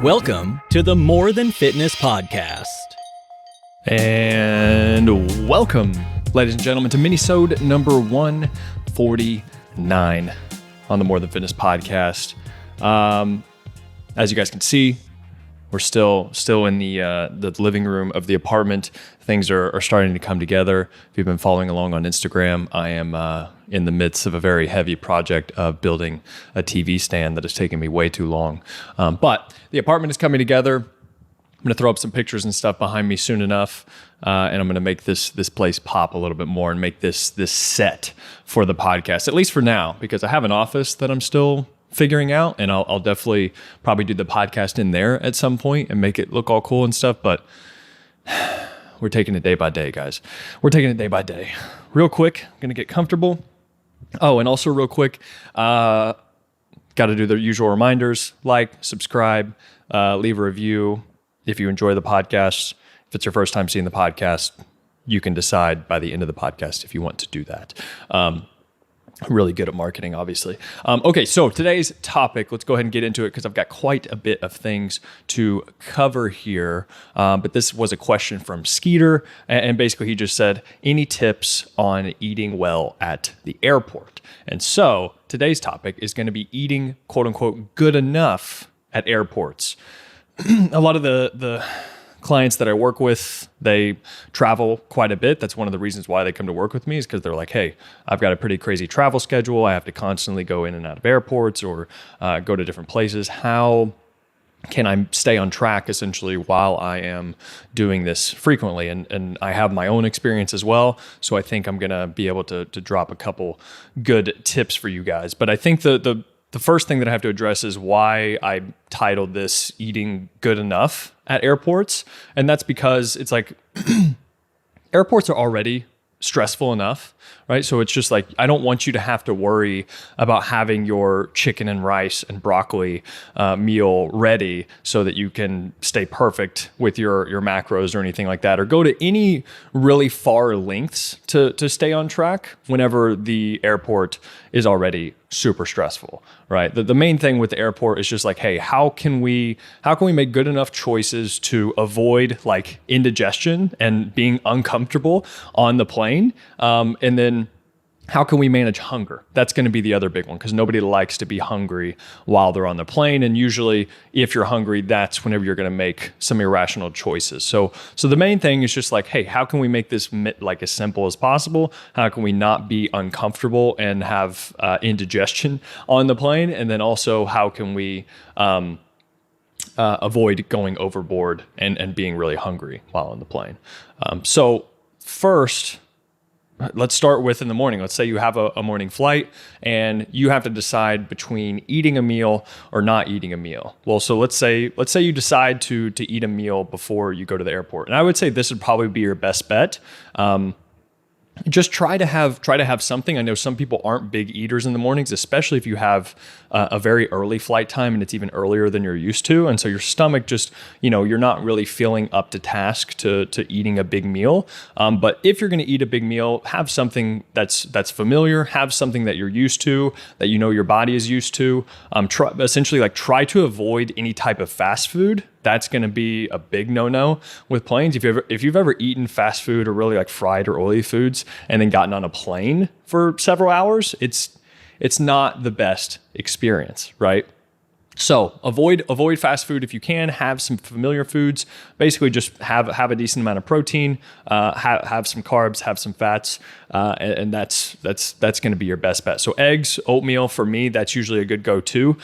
Welcome to the More Than Fitness podcast. And welcome, ladies and gentlemen, to Minisode number 149 on the More Than Fitness podcast. As you guys can see, we're still in the living room of the apartment. Things are starting to come together. If you've been following along on Instagram, I am in the midst of a very heavy project of building a TV stand that has taken me way too long. But the apartment is coming together. I'm going to throw up some pictures and stuff behind me soon enough, and I'm going to make this place pop a little bit more and make this set for the podcast, at least for now, because I have an office that I'm still figuring out, and I'll definitely probably do the podcast in there at some point and make it look all cool and stuff, but we're taking it day by day, guys. We're taking it day by day. Real quick, I'm going to get comfortable. Oh, and also real quick, got to do the usual reminders, like, subscribe, leave a review. If you enjoy the podcast, if it's your first time seeing the podcast, you can decide by the end of the podcast if you want to do that. Really good at marketing, obviously. Okay, so today's topic, let's go ahead and get into it because I've got quite a bit of things to cover here. But this was a question from Skeeter, and basically he just said, any tips on eating well at the airport? And so today's topic is going to be eating, quote unquote, good enough at airports. A lot of the clients that I work with, they travel quite a bit. That's one of the reasons why they come to work with me, is because they're like, hey, I've got a pretty crazy travel schedule. I have to constantly go in and out of airports or go to different places. How can I stay on track essentially while I am doing this frequently? And I have my own experience as well. So I think I'm going to be able to drop a couple good tips for you guys. But I think the first thing that I have to address is why I titled this Eating Good Enough at Airports. And that's because it's like airports are already stressful enough, right? So it's just like, I don't want you to have to worry about having your chicken and rice and broccoli meal ready so that you can stay perfect with your macros or anything like that, or go to any really far lengths to stay on track whenever the airport is already super stressful, right? The main thing with the airport is just like, hey, how can we make good enough choices to avoid like indigestion and being uncomfortable on the plane? And then how can we manage hunger? That's going to be the other big one, because nobody likes to be hungry while they're on the plane. And usually if you're hungry, that's whenever you're going to make some irrational choices. So the main thing is just like, hey, how can we make this like as simple as possible? How can we not be uncomfortable and have indigestion on the plane? And then also, how can we avoid going overboard and being really hungry while on the plane? So first, let's start with in the morning. Let's say you have a morning flight and you have to decide between eating a meal or not eating a meal. Well, so let's say you decide to eat a meal before you go to the airport. And I would say this would probably be your best bet. Just try to have something. I know some people aren't big eaters in the mornings, especially if you have a very early flight time and it's even earlier than you're used to. And so your stomach just, you're not really feeling up to task to eating a big meal. But if you're going to eat a big meal, have something that's familiar, have something that you're used to, that your body is used to. Try to avoid any type of fast food. That's going to be a big no-no with planes. If you've ever eaten fast food or really like fried or oily foods and then gotten on a plane for several hours, it's not the best experience, right? So avoid fast food if you can. Have some familiar foods. Basically, just have a decent amount of protein. Have some carbs. Have some fats, and that's going to be your best bet. So eggs, oatmeal for me, that's usually a good go-to.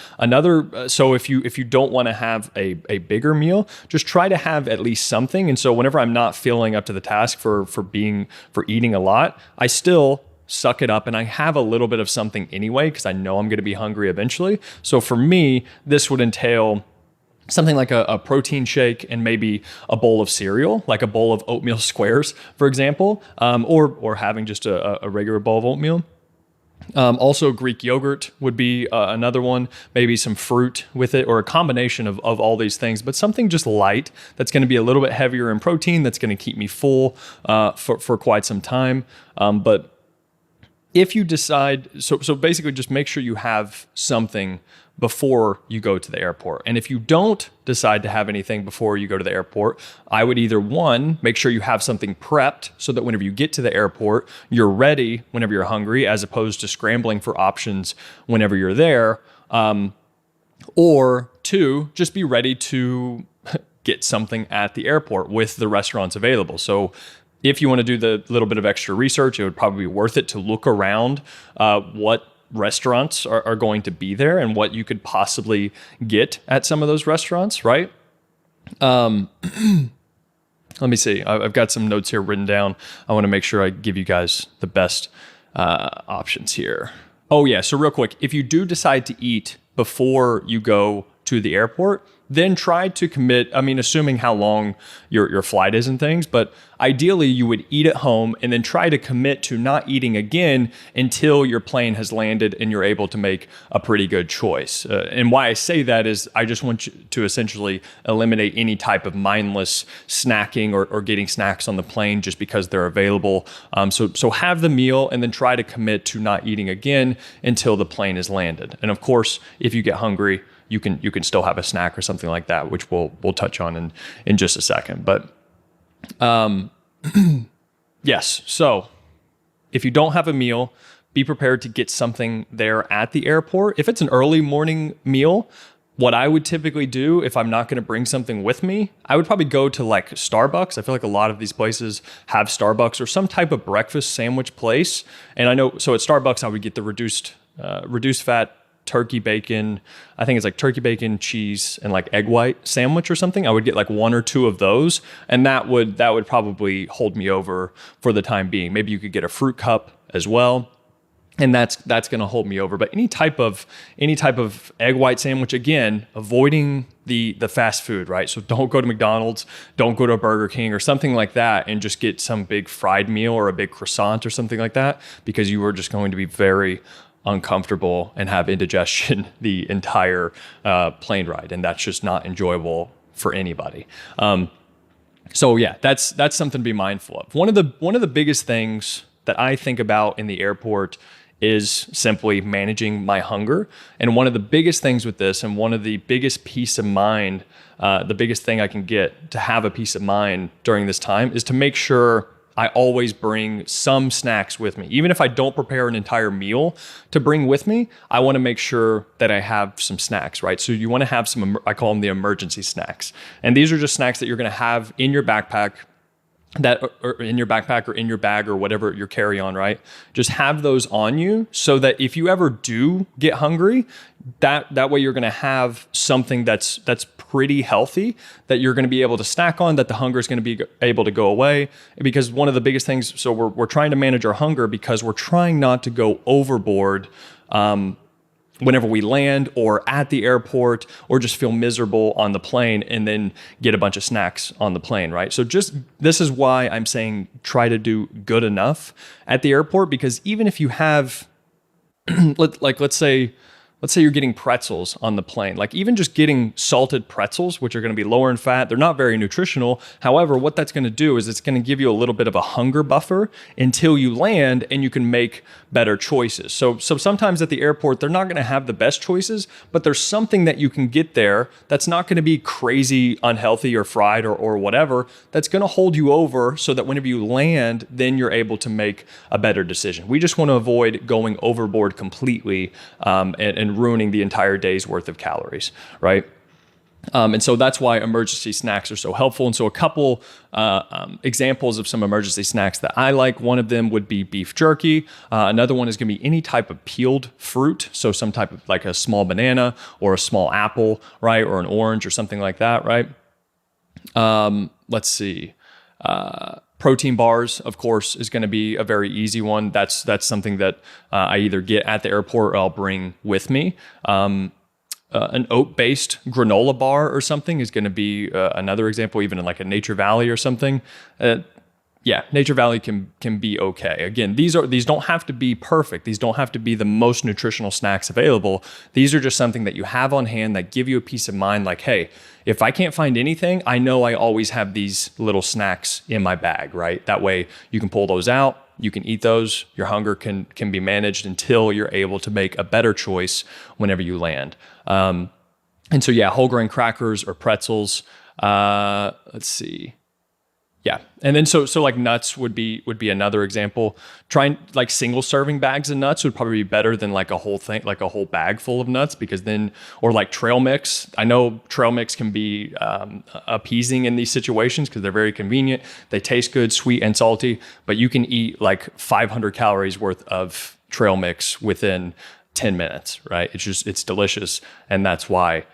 So if you don't want to have a bigger meal, just try to have at least something. And so whenever I'm not feeling up to the task for eating a lot, I still suck it up and I have a little bit of something anyway, because I know I'm going to be hungry eventually. So for me, this would entail something like a protein shake and maybe a bowl of cereal, like a bowl of oatmeal squares, for example, or having just a regular bowl of oatmeal. Also, Greek yogurt would be another one, maybe some fruit with it, or a combination of all these things, but something just light that's going to be a little bit heavier in protein, that's going to keep me full for quite some time. But if you decide, so basically just make sure you have something before you go to the airport. And if you don't decide to have anything before you go to the airport, I would either one, make sure you have something prepped so that whenever you get to the airport, you're ready whenever you're hungry, as opposed to scrambling for options whenever you're there. Or two, just be ready to get something at the airport with the restaurants available. So if you want to do the little bit of extra research, it would probably be worth it to look around what restaurants are going to be there and what you could possibly get at some of those restaurants, right? Let me see. I've got some notes here written down. I want to make sure I give you guys the best options here. Oh yeah, so real quick, if you do decide to eat before you go to the airport, then try to commit, assuming how long your flight is and things, but ideally you would eat at home and then try to commit to not eating again until your plane has landed and you're able to make a pretty good choice. And why I say that is I just want you to essentially eliminate any type of mindless snacking or getting snacks on the plane just because they're available. So have the meal and then try to commit to not eating again until the plane is landed. And of course, if you get hungry, you can still have a snack or something like that, which we'll touch on in just a second. But yes, so if you don't have a meal, be prepared to get something there at the airport. If it's an early morning meal, what I would typically do if I'm not going to bring something with me, I would probably go to like Starbucks. I feel like a lot of these places have Starbucks or some type of breakfast sandwich place. And I know, so at Starbucks, I would get the reduced fat turkey bacon, I think it's like turkey bacon, cheese, and like egg white sandwich or something. I would get like one or two of those, and that would probably hold me over for the time being. Maybe you could get a fruit cup as well, and that's going to hold me over. But any type of egg white sandwich, again, avoiding the fast food, right? So don't go to McDonald's, don't go to a Burger King or something like that, and just get some big fried meal or a big croissant or something like that, because you are just going to be very uncomfortable and have indigestion the entire plane ride, and that's just not enjoyable for anybody. So yeah, that's something to be mindful of. One of the biggest things that I think about in the airport is simply managing my hunger. And one of the biggest things with this, and one of the biggest peace of mind, the biggest thing I can get to have a peace of mind during this time, is to make sure I always bring some snacks with me. Even if I don't prepare an entire meal to bring with me, I want to make sure that I have some snacks, right? So you want to have some, I call them the emergency snacks. And these are just snacks that you're going to have in your backpack, or in your backpack or in your bag or whatever your carry-on, right? Just have those on you so that if you ever do get hungry, that way you're going to have something that's pretty healthy that you're going to be able to snack on, that the hunger is going to be able to go away. Because one of the biggest things, so we're trying to manage our hunger because we're trying not to go overboard whenever we land or at the airport, or just feel miserable on the plane and then get a bunch of snacks on the plane, right? So this is why I'm saying try to do good enough at the airport, because even if you have, let's say you're getting pretzels on the plane, like even just getting salted pretzels, which are going to be lower in fat, they're not very nutritional. However, what that's going to do is it's going to give you a little bit of a hunger buffer until you land and you can make better choices. So sometimes at the airport, they're not going to have the best choices, but there's something that you can get there that's not going to be crazy unhealthy or fried or whatever, that's going to hold you over so that whenever you land, then you're able to make a better decision. We just want to avoid going overboard completely and ruining the entire day's worth of calories, right? And so that's why emergency snacks are so helpful. And so a couple examples of some emergency snacks that I like, one of them would be beef jerky. Another one is going to be any type of peeled fruit. So some type of like a small banana or a small apple, right? Or an orange or something like that, right? Let's see. Protein bars, of course, is going to be a very easy one. That's something that I either get at the airport or I'll bring with me. An oat-based granola bar or something is going to be another example, even in like a Nature Valley or something. Nature Valley can be okay. Again, these don't have to be perfect. These don't have to be the most nutritional snacks available. These are just something that you have on hand that give you a peace of mind. Like, hey, if I can't find anything, I know I always have these little snacks in my bag, right? That way you can pull those out you can eat those. Your hunger can be managed until you're able to make a better choice whenever you land. And so, yeah, whole grain crackers or pretzels. Let's see. Yeah. And then so like nuts would be another example. Trying like single serving bags of nuts would probably be better than like a whole thing, like a whole bag full of nuts, because then, or like trail mix. I know trail mix can be appeasing in these situations because they're very convenient. They taste good, sweet and salty, but you can eat like 500 calories worth of trail mix within 10 minutes, right? It's delicious. And that's why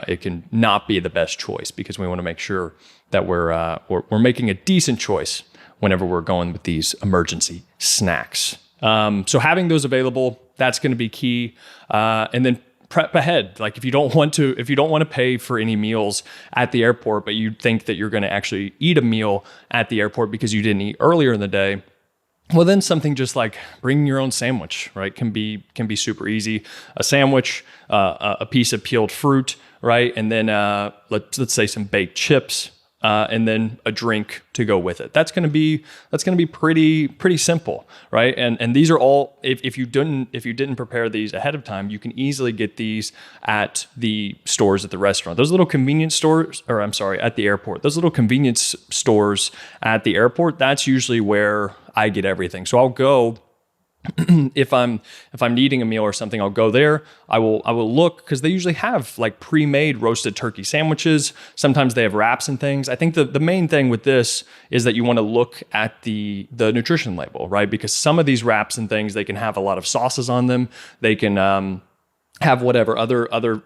it can not be the best choice, because we want to make sure that we're making a decent choice whenever we're going with these emergency snacks. So having those available, that's going to be key. And then prep ahead. Like if you don't want to pay for any meals at the airport, but you think that you're going to actually eat a meal at the airport because you didn't eat earlier in the day, well, then something just like bringing your own sandwich, right, can be super easy. A sandwich, a piece of peeled fruit, right, and then let's say some baked chips, and then a drink to go with it. That's going to be pretty simple, right? And these are all, if you didn't prepare these ahead of time, you can easily get these at the stores at the restaurant. Those little convenience stores, at the airport. Those little convenience stores at the airport, that's usually where I get everything. So I'll go, if I'm needing a meal or something, I'll go there. I will look, because they usually have like pre-made roasted turkey sandwiches. Sometimes they have wraps and things. I think the main thing with this is that you want to look at the nutrition label, right? Because some of these wraps and things, they can have a lot of sauces on them. They can have whatever other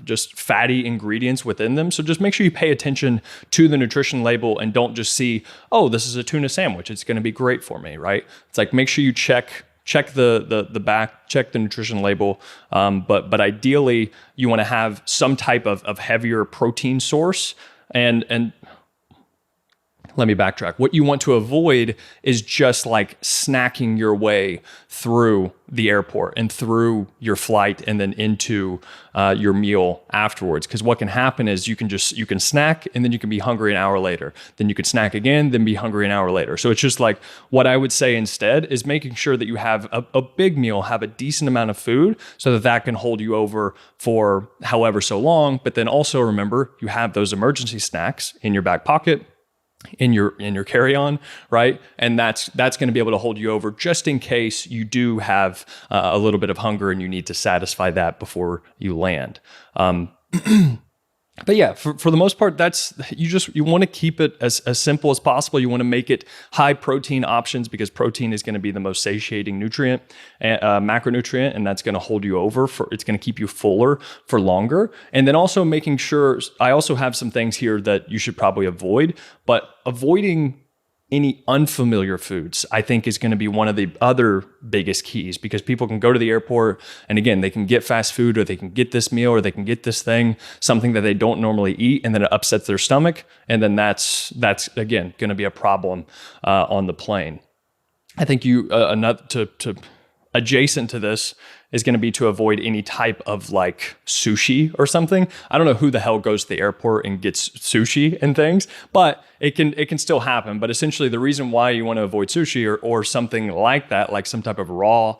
just fatty ingredients within them. So just make sure you pay attention to the nutrition label and don't just see, oh, this is a tuna sandwich, it's going to be great for me, right? It's like, make sure you check the back, check the nutrition label. But ideally you want to have some type of heavier protein source. And let me backtrack. What you want to avoid is just like snacking your way through the airport and through your flight and then into your meal afterwards. Because what can happen is you can snack and then you can be hungry an hour later. Then you could snack again, then be hungry an hour later. So it's just like, what I would say instead is making sure that you have a big meal, have a decent amount of food so that can hold you over for however so long. But then also remember, you have those emergency snacks in your back pocket, in your carry-on, right? And that's going to be able to hold you over just in case you do have a little bit of hunger and you need to satisfy that before you land. But yeah, for the most part, you want to keep it as simple as possible. You want to make it high protein options, because protein is going to be the most satiating nutrient, macronutrient, and that's going to hold you over it's going to keep you fuller for longer. And then also making sure, I also have some things here that you should probably avoid, but avoiding any unfamiliar foods, I think, is going to be one of the other biggest keys, because people can go to the airport and again, they can get fast food, or they can get this meal, or they can get this thing, something that they don't normally eat, and then it upsets their stomach. And then that's again, going to be a problem on the plane. I think adjacent to this is going to be to avoid any type of like sushi or something. I don't know who the hell goes to the airport and gets sushi and things, but it can still happen. But essentially the reason why you want to avoid sushi or something like that, like some type of raw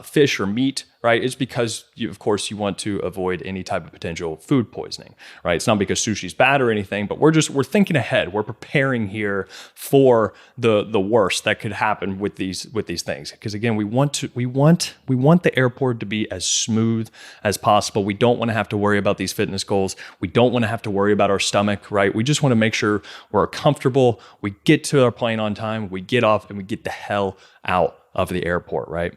fish or meat, right, is because of course you want to avoid any type of potential food poisoning, right? It's not because sushi's bad or anything, but we're thinking ahead. We're preparing here for the worst that could happen with these things. Because again, we want the airport to be as smooth as possible. We don't want to have to worry about these fitness goals. We don't want to have to worry about our stomach, right? We just want to make sure we're comfortable. We get to our plane on time. We get off and we get the hell out of the airport, right?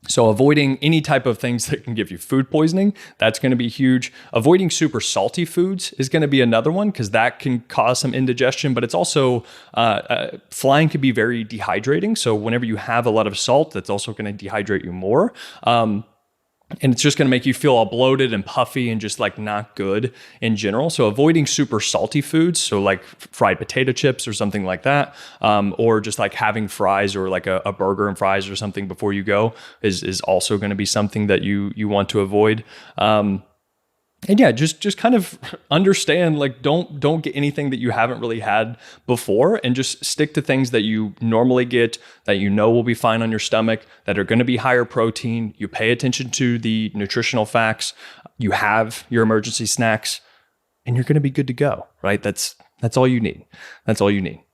So avoiding any type of things that can give you food poisoning, that's going to be huge. Avoiding super salty foods is going to be another one, because that can cause some indigestion, but it's also, flying can be very dehydrating. So whenever you have a lot of salt, that's also going to dehydrate you more. And it's just going to make you feel all bloated and puffy and just like not good in general. So avoiding super salty foods, so like fried potato chips or something like that, or just like having fries or like a burger and fries or something before you go is also going to be something that you want to avoid. And yeah, just kind of understand, like, don't get anything that you haven't really had before, and just stick to things that you normally get, that you know will be fine on your stomach, that are going to be higher protein. You pay attention to the nutritional facts. You have your emergency snacks, and you're going to be good to go, right? That's all you need. That's all you need.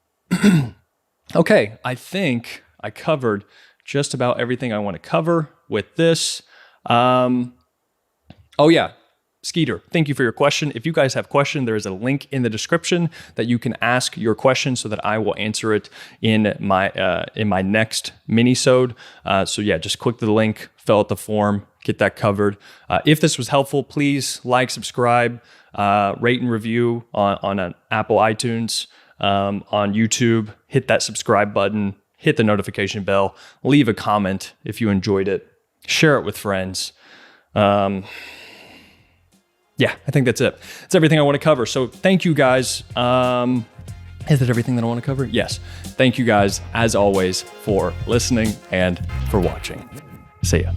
Okay, I think I covered just about everything I want to cover with this. Oh yeah. Skeeter, thank you for your question. If you guys have questions, there is a link in the description that you can ask your question so that I will answer it in my next Minisode. So yeah, just click the link, fill out the form, get that covered. If this was helpful, please like, subscribe, rate and review on an Apple iTunes, on YouTube. Hit that subscribe button, hit the notification bell, leave a comment if you enjoyed it, share it with friends. Yeah, I think that's it. It's everything I want to cover. So thank you guys. Is it everything that I want to cover? Yes. Thank you guys, as always, for listening and for watching. See ya.